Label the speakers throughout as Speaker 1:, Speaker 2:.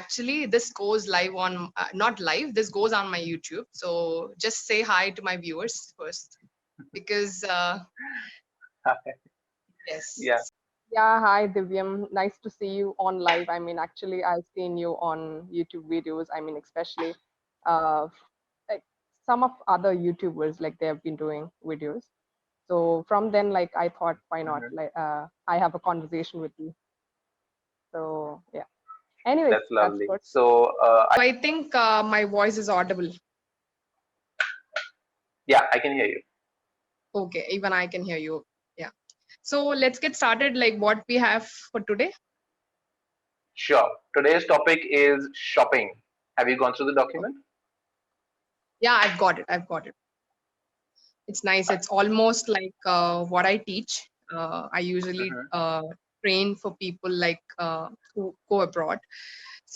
Speaker 1: actually this goes live on, not live, this goes on my YouTube. So just say hi to my viewers first, because yes.
Speaker 2: Yeah.
Speaker 3: Yeah, hi Divyam. Nice to see you on live. I mean, actually, I've seen you on YouTube videos. I mean, especially uh, like some of other YouTubers, like they have been doing videos. So from then, like I thought, why not?
Speaker 2: Hmm.
Speaker 3: Like I have a conversation with you. So yeah. Anyways,
Speaker 2: That's
Speaker 3: that's
Speaker 2: lovely.
Speaker 3: good.
Speaker 2: So,
Speaker 1: So I think my voice is audible.
Speaker 2: yeah, I can hear you.
Speaker 1: Okay, even I can hear you. Yeah. So let's get started, like what we have for today.
Speaker 2: Sure. Today's topic is shopping. Have you gone through the
Speaker 1: Okay.
Speaker 2: document?
Speaker 1: Yeah, I've got it. I've got it. It's nice. It's almost like what I teach. I usually
Speaker 2: Hmm.
Speaker 1: train for people like who go abroad.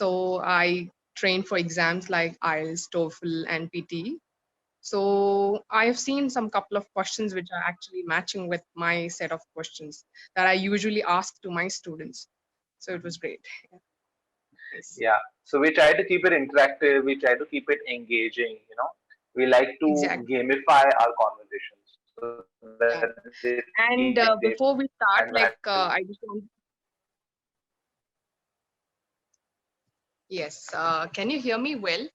Speaker 1: So I train for exams like IELTS, TOEFL, and PTE. So I have seen some couple of questions which are actually matching with my set of questions that I usually ask to my students. So it was great. Yeah, nice.
Speaker 2: Yeah. So we try to keep it interactive. We try to keep it engaging. We like to
Speaker 1: Exactly.
Speaker 2: gamify our conversations so that they feel
Speaker 1: Yeah.
Speaker 2: engaged
Speaker 1: And
Speaker 2: and
Speaker 1: before we start,
Speaker 2: valued.
Speaker 1: like I just want, yes, can you hear me well?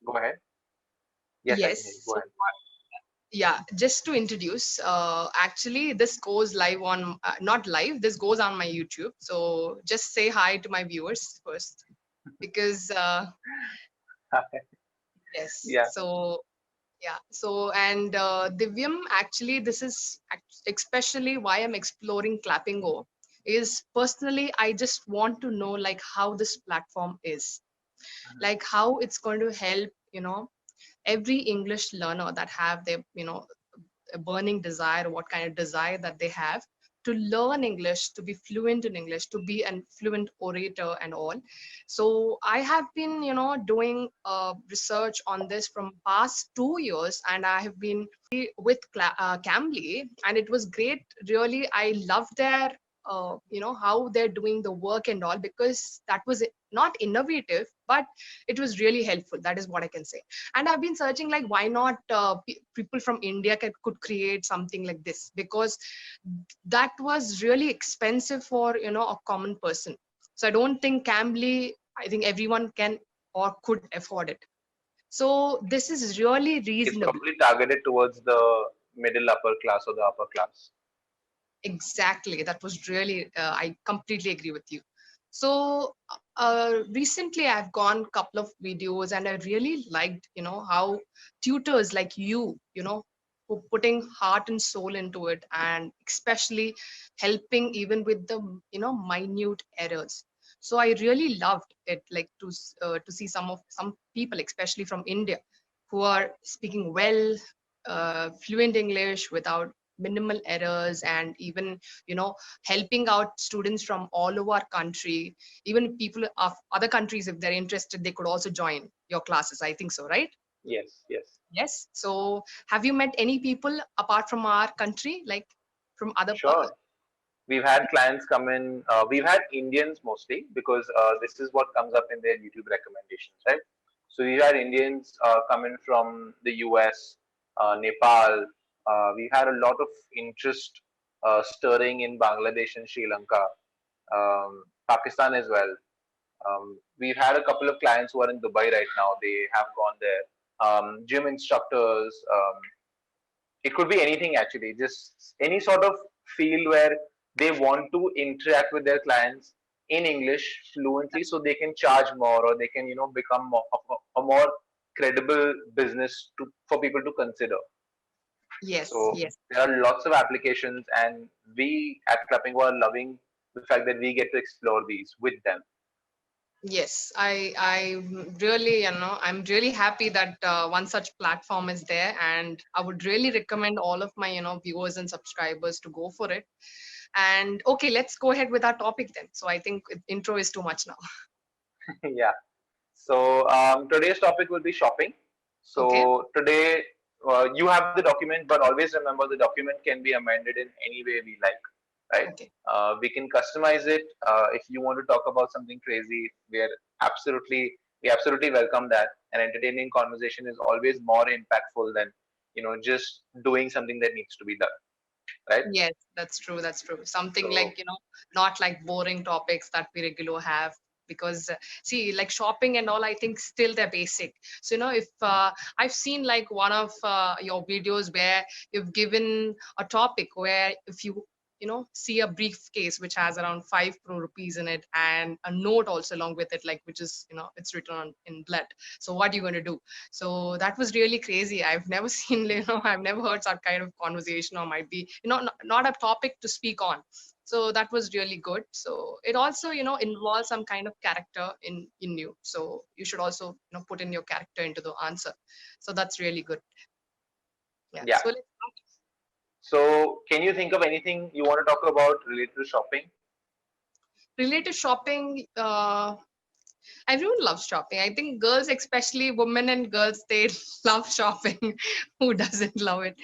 Speaker 2: Go ahead. Yes, I can hear you.
Speaker 1: Yes.
Speaker 2: Go
Speaker 1: So
Speaker 2: ahead.
Speaker 1: yeah, just to introduce, actually this goes live on, not live, this goes on my YouTube. So just say hi to my viewers first, because yes.
Speaker 2: Yeah.
Speaker 1: So yeah. So and Divyam, actually this is especially why I'm exploring Clapingo is personally I just want to know like how this platform is, like how it's going to help, every English learner that have their, a burning desire, what kind of desire that they have to learn English, to be fluent in English, to be a fluent orator and all. So I have been, doing research on this from past 2 years, and I have been with Cambly, and it was great. Really, I love their, how they're doing the work and all, because that was not innovative, but it was really helpful. That is what I can say. And I've been searching like why not people from India could create something like this, because that was really expensive for a common person. So I don't think Cambly, I think everyone can or could afford it. So this is really
Speaker 2: It's
Speaker 1: reasonable.
Speaker 2: probably targeted towards the middle upper class or the upper class.
Speaker 1: Exactly. That was really, I completely agree with you. So recently I've gone couple of videos and I really liked, how tutors like you, who putting heart and soul into it, and especially helping even with the, minute errors. So I really loved it, like to see some people, especially from India, who are speaking well, fluent English without minimal errors, and even helping out students from all over our country, even people of other countries. If they're interested, they could also join your classes, I think so, right?
Speaker 2: Yes, yes.
Speaker 1: Yes. So have you met any people apart from our country, like from other
Speaker 2: Sure. We've had clients come in. We've had Indians mostly because this is what comes up in their YouTube recommendations, right? So we've had Indians coming from the US, Nepal. We've had a lot of interest stirring in Bangladesh and Sri Lanka, Pakistan as well. We've had a couple of clients who are in Dubai right now. They have gone there. Gym instructors. It could be anything actually, just any sort of field where they want to interact with their clients in English fluently so they can charge more or they can, become more, a more credible business for people to consider.
Speaker 1: Yes,
Speaker 2: So
Speaker 1: yes.
Speaker 2: there are lots of applications and we at Clappingo are loving the fact that we get to explore these with them.
Speaker 1: Yes, I really, I'm really happy that one such platform is there, and I would really recommend all of my, viewers and subscribers to go for it. And okay, let's go ahead with our topic then. So I think intro is too much now.
Speaker 2: Yeah. So today's topic will be shopping.
Speaker 1: Okay.
Speaker 2: So today you have the document, but always remember the document can be amended in any way we like. right?
Speaker 1: Okay.
Speaker 2: We can customize it. If you want to talk about something crazy, absolutely we absolutely welcome that. An entertaining conversation is always more impactful than just doing something that needs to be done, right?
Speaker 1: Yes, that's true. That's true. Something
Speaker 2: So
Speaker 1: like, not like boring topics that we regular have. Because see, like shopping and all, I think still they're basic. So, if I've seen like one of your videos where you've given a topic where if see a briefcase which has around 5 crore rupees in it and a note also along with it, like which is, it's written on in blood. So what are you going to do? So that was really crazy. I've never seen, I've never heard that kind of conversation, or might be, not a topic to speak on. So that was really good. So it also, involves some kind of character in you. So you should also, put in your character into the answer. So that's really good. Yeah.
Speaker 2: yeah.
Speaker 1: So let's
Speaker 2: So can you think of anything you want to talk about related to shopping?
Speaker 1: relate to shopping. Everyone loves shopping. I think girls, especially women and girls, they love shopping. Who doesn't love it?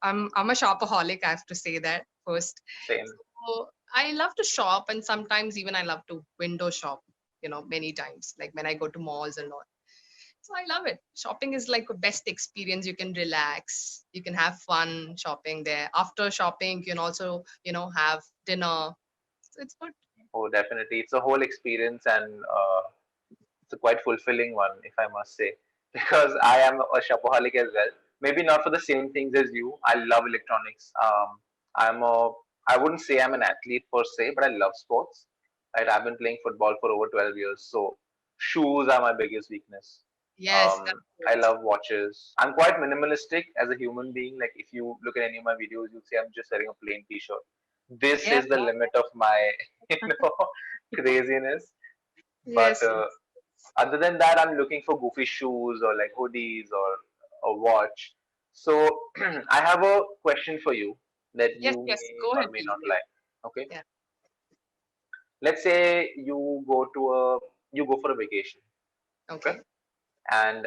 Speaker 1: I'm a shopaholic. I have to say that first.
Speaker 2: Same.
Speaker 1: So I love to shop, and sometimes even I love to window shop. Many times, like when I go to malls and all. So I love it. Shopping is like a best experience. You can relax. You can have fun shopping there. After shopping, you can also, have dinner. So it's good.
Speaker 2: Oh, definitely. It's a whole experience, and it's a quite fulfilling one, if I must say, because I am a shopaholic as well. Maybe not for the same things as you. I love electronics. I'm a, I wouldn't say I'm an athlete per se, but I love sports. Right, I've been playing football for over 12 years, so shoes are my biggest weakness.
Speaker 1: Yes, that's
Speaker 2: I
Speaker 1: good.
Speaker 2: love watches. I'm quite minimalistic as a human being. Like if you look at any of my videos, you'll see I'm just wearing a plain t-shirt. This
Speaker 1: Yeah.
Speaker 2: is the limit of my, you know, craziness. But
Speaker 1: Yes.
Speaker 2: other than that, I'm looking for goofy shoes or like hoodies or a watch. So I have a question for you that
Speaker 1: Yes.
Speaker 2: you
Speaker 1: Yes.
Speaker 2: may
Speaker 1: Go
Speaker 2: or
Speaker 1: ahead,
Speaker 2: may
Speaker 1: please.
Speaker 2: not
Speaker 1: Yeah.
Speaker 2: like. Okay,
Speaker 1: Yeah.
Speaker 2: let's say you go for a vacation. Okay,
Speaker 1: Okay.
Speaker 2: and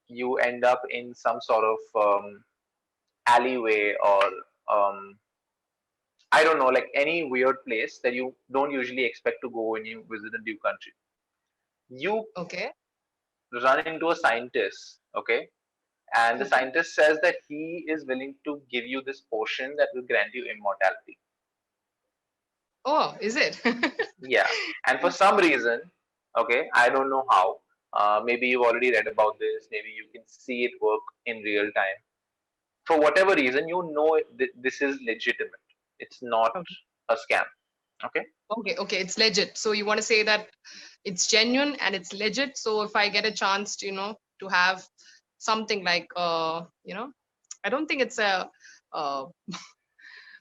Speaker 2: you end up in some sort of alleyway or I don't know, like any weird place that you don't usually expect to go when you visit a new country. You
Speaker 1: Okay.
Speaker 2: run into a scientist, okay, and the
Speaker 1: Okay.
Speaker 2: scientist says that he is willing to give you this potion that will grant you immortality.
Speaker 1: Oh, is it?
Speaker 2: Yeah, and for some reason, okay, I don't know how. Maybe you've already read about this. Maybe you can see it work in real time. For whatever reason, this is legitimate. It's not
Speaker 1: Okay.
Speaker 2: a scam. Okay.
Speaker 1: Okay. Okay. It's legit. So you want to say that it's genuine and it's legit. So if I get a chance to, to have something like, I don't think it's a, uh,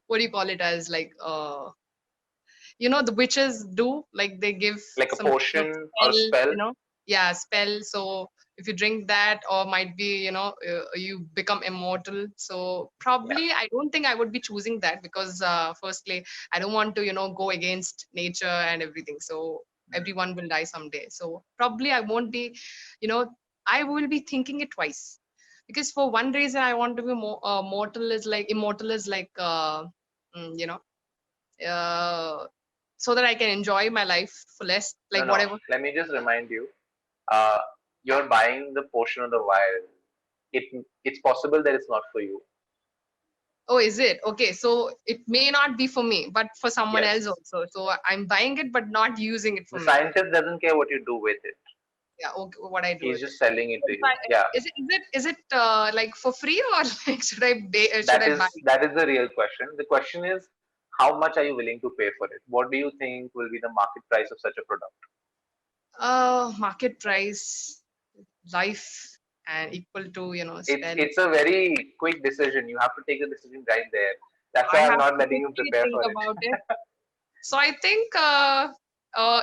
Speaker 1: what do you call it as like, the witches do, like they give
Speaker 2: Like a
Speaker 1: some kind of
Speaker 2: potion or a
Speaker 1: spell,
Speaker 2: spell.
Speaker 1: yeah, spell. So if you drink that, or might be, you become immortal. So
Speaker 2: Yeah.
Speaker 1: probably I don't think I would be choosing that, because firstly I don't want to, go against nature and everything. So everyone will die someday. So probably I won't be, you know I will be thinking it twice, because for one reason I want to be more mortal is like immortal is like mm, you know uh, so that I can enjoy my life fullest,
Speaker 2: No,
Speaker 1: like
Speaker 2: no.
Speaker 1: whatever.
Speaker 2: Let me just remind you. Uh, you're buying the potion of the vial. It it's possible that it's not for you.
Speaker 1: Oh, is it? Okay, so it may not be for me, but for someone else
Speaker 2: Yes.
Speaker 1: also. So I'm buying it, but not using it
Speaker 2: The
Speaker 1: for me.
Speaker 2: scientist doesn't care what you do with it.
Speaker 1: Yeah, okay, what I do
Speaker 2: He's
Speaker 1: with it.
Speaker 2: just selling it
Speaker 1: So
Speaker 2: to
Speaker 1: if
Speaker 2: you. Yeah.
Speaker 1: is it like for free, or like should
Speaker 2: That
Speaker 1: I
Speaker 2: is
Speaker 1: buy?
Speaker 2: that is the real question. The question is how much are you willing to pay for it? What do you think will be the market price of such a product?
Speaker 1: Market price, life, and equal to spell.
Speaker 2: It's a very quick decision. You have to take the decision right there. That's
Speaker 1: I
Speaker 2: why I'm
Speaker 1: have
Speaker 2: not
Speaker 1: to
Speaker 2: letting you
Speaker 1: quickly
Speaker 2: prepare
Speaker 1: think
Speaker 2: for it.
Speaker 1: about it. So I think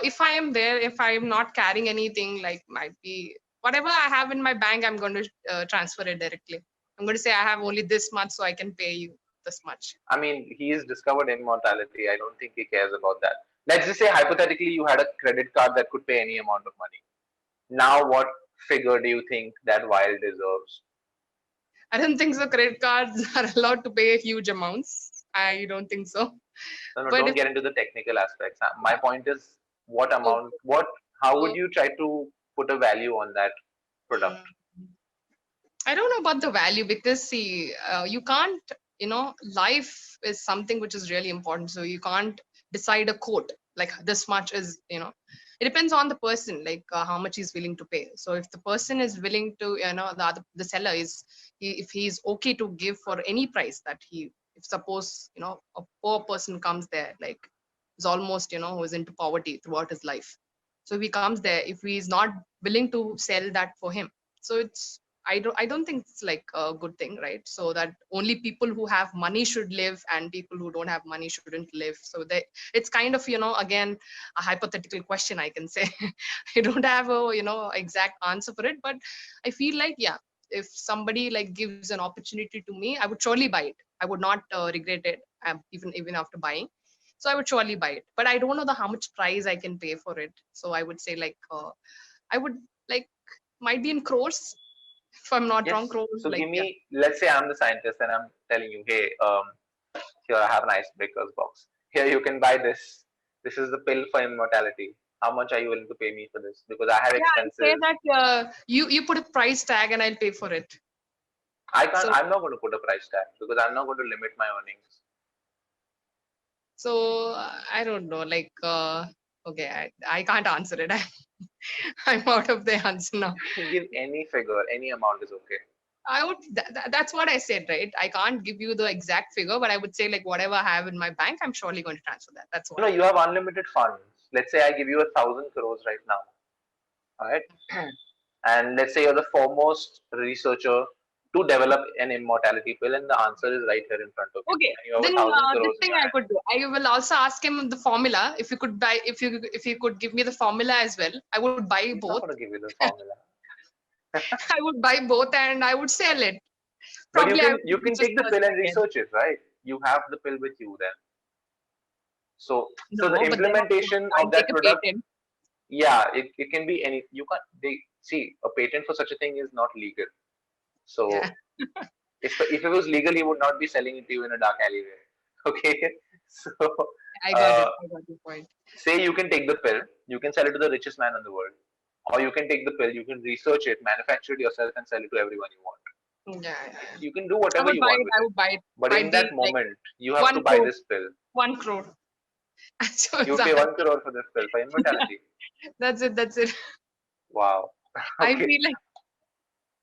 Speaker 1: if I am there, if I am not carrying anything, like might be whatever I have in my bank, I'm going to transfer it directly. I'm going to say I have only this much, so I can pay you this much.
Speaker 2: I mean, he's discovered immortality. I don't think he cares about that. Let's just say hypothetically you had a credit card that could pay any amount of money. Now, what figure do you think that vial deserves?
Speaker 1: I don't think so. Credit cards are allowed to pay huge amounts. I don't think so.
Speaker 2: No,
Speaker 1: But
Speaker 2: don't
Speaker 1: if
Speaker 2: get into the technical aspects. My
Speaker 1: yeah,
Speaker 2: point is, what amount,
Speaker 1: okay.
Speaker 2: how would
Speaker 1: So
Speaker 2: you try to put a value on that product?
Speaker 1: mm, I don't know about the value because see, you can't, life is something which is really important. So you can't decide a quote like this much is, it depends on the person, like how much he's willing to pay. So if the person is willing to, the seller is, if he's okay to give for any price that if suppose, a poor person comes there, like is almost, who is into poverty throughout his life. So if he comes there, if he is not willing to sell that for him, so it's I don't think it's like a good thing, right? So that only people who have money should live and people who don't have money shouldn't live. So it's kind of, again, a hypothetical question, I can say. I don't have a, exact answer for it, but I feel like, yeah, if somebody like gives an opportunity to me, I would surely buy it. I would not regret it, even after buying. So I would surely buy it, but I don't know the how much price I can pay for it. So I would say like I would like might be in crores, if I'm not
Speaker 2: Yes.
Speaker 1: wrong, crores,
Speaker 2: So
Speaker 1: like
Speaker 2: give
Speaker 1: yeah.
Speaker 2: me, let's say I'm the scientist and I'm telling you, hey, here I have a nice breakers box. Here you can buy this. This is the pill for immortality. How much are you willing to pay me for this? Because I have
Speaker 1: Yeah, I say
Speaker 2: expenses.
Speaker 1: that you put a price tag and I'll pay for it.
Speaker 2: I can't.
Speaker 1: So
Speaker 2: I'm not going to put a price tag because I'm not going to limit my earnings.
Speaker 1: I don't know, like okay, I can't answer it. I'm out of the answer now.
Speaker 2: You can give any figure, any amount is okay.
Speaker 1: I would that's what I said, right? I can't give you the exact figure, but I would say like whatever I have in my bank, I'm surely going to transfer that. That's
Speaker 2: You
Speaker 1: what
Speaker 2: know,
Speaker 1: I
Speaker 2: you have unlimited funds. Let's say I give you 1,000 crores right now, all right? And let's say you're the foremost researcher to develop an immortality pill, and the answer is right here in front of you,
Speaker 1: okay.
Speaker 2: and you have a
Speaker 1: Then
Speaker 2: thousand
Speaker 1: this
Speaker 2: crores in
Speaker 1: thing
Speaker 2: your
Speaker 1: I
Speaker 2: hand.
Speaker 1: could do. I will also ask him the formula. If you could buy, if you could give me the formula as well, I would buy
Speaker 2: He's not
Speaker 1: both.
Speaker 2: going to give you the formula,
Speaker 1: I would buy both and I would sell it.
Speaker 2: but you
Speaker 1: Probably I
Speaker 2: can
Speaker 1: would
Speaker 2: you
Speaker 1: do
Speaker 2: can
Speaker 1: this
Speaker 2: take the pill
Speaker 1: person
Speaker 2: and
Speaker 1: again.
Speaker 2: research it, right? You have the pill with you then. So the
Speaker 1: No, but then I
Speaker 2: implementation
Speaker 1: can't
Speaker 2: of
Speaker 1: take
Speaker 2: that
Speaker 1: a
Speaker 2: product,
Speaker 1: patent.
Speaker 2: yeah, it can be any. You can't. They see a patent for such a thing is not legal.
Speaker 1: Yeah,
Speaker 2: So if it was legal, he would not be selling it to you in a dark alleyway. Okay, so
Speaker 1: I got
Speaker 2: uh,
Speaker 1: it. I got your point.
Speaker 2: say you can take the pill, you can sell it to the richest man in the world, or you can take the pill, you can research it, manufacture it yourself, and sell it to everyone you want.
Speaker 1: Yeah, yeah,
Speaker 2: Right?
Speaker 1: yeah.
Speaker 2: You can do
Speaker 1: I
Speaker 2: whatever
Speaker 1: would
Speaker 2: you
Speaker 1: buy
Speaker 2: want
Speaker 1: it.
Speaker 2: with
Speaker 1: I
Speaker 2: it.
Speaker 1: would buy it.
Speaker 2: But in
Speaker 1: Might be
Speaker 2: that
Speaker 1: like
Speaker 2: moment, you have to
Speaker 1: one
Speaker 2: buy
Speaker 1: crore.
Speaker 2: this pill.
Speaker 1: 1 crore. So
Speaker 2: You would pay
Speaker 1: that,
Speaker 2: 1 crore for this pill for immortality.
Speaker 1: that's it. That's it.
Speaker 2: Wow.
Speaker 1: I
Speaker 2: Okay.
Speaker 1: feel like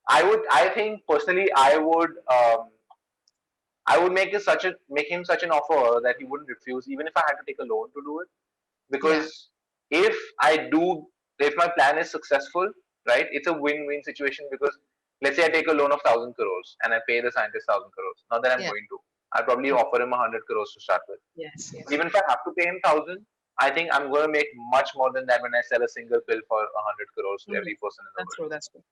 Speaker 2: I think personally, I would make him such an offer that he wouldn't refuse, even if I had to take a loan to do it.
Speaker 1: yeah,
Speaker 2: Because if I do, if my plan is successful, right, it's a win-win situation. Because let's say I take a loan of 1,000 crores and I pay the scientist 1,000 crores. Not that I'm
Speaker 1: yeah.
Speaker 2: going to. I'll probably
Speaker 1: Mm,
Speaker 2: offer him 100 crores to start with.
Speaker 1: yes, yes.
Speaker 2: Even if I have to pay him 1,000, I think I'm going to make much more than that when I sell a single pill for 100 crores to
Speaker 1: Mm,
Speaker 2: every person in the
Speaker 1: that's
Speaker 2: world.
Speaker 1: true. That's true.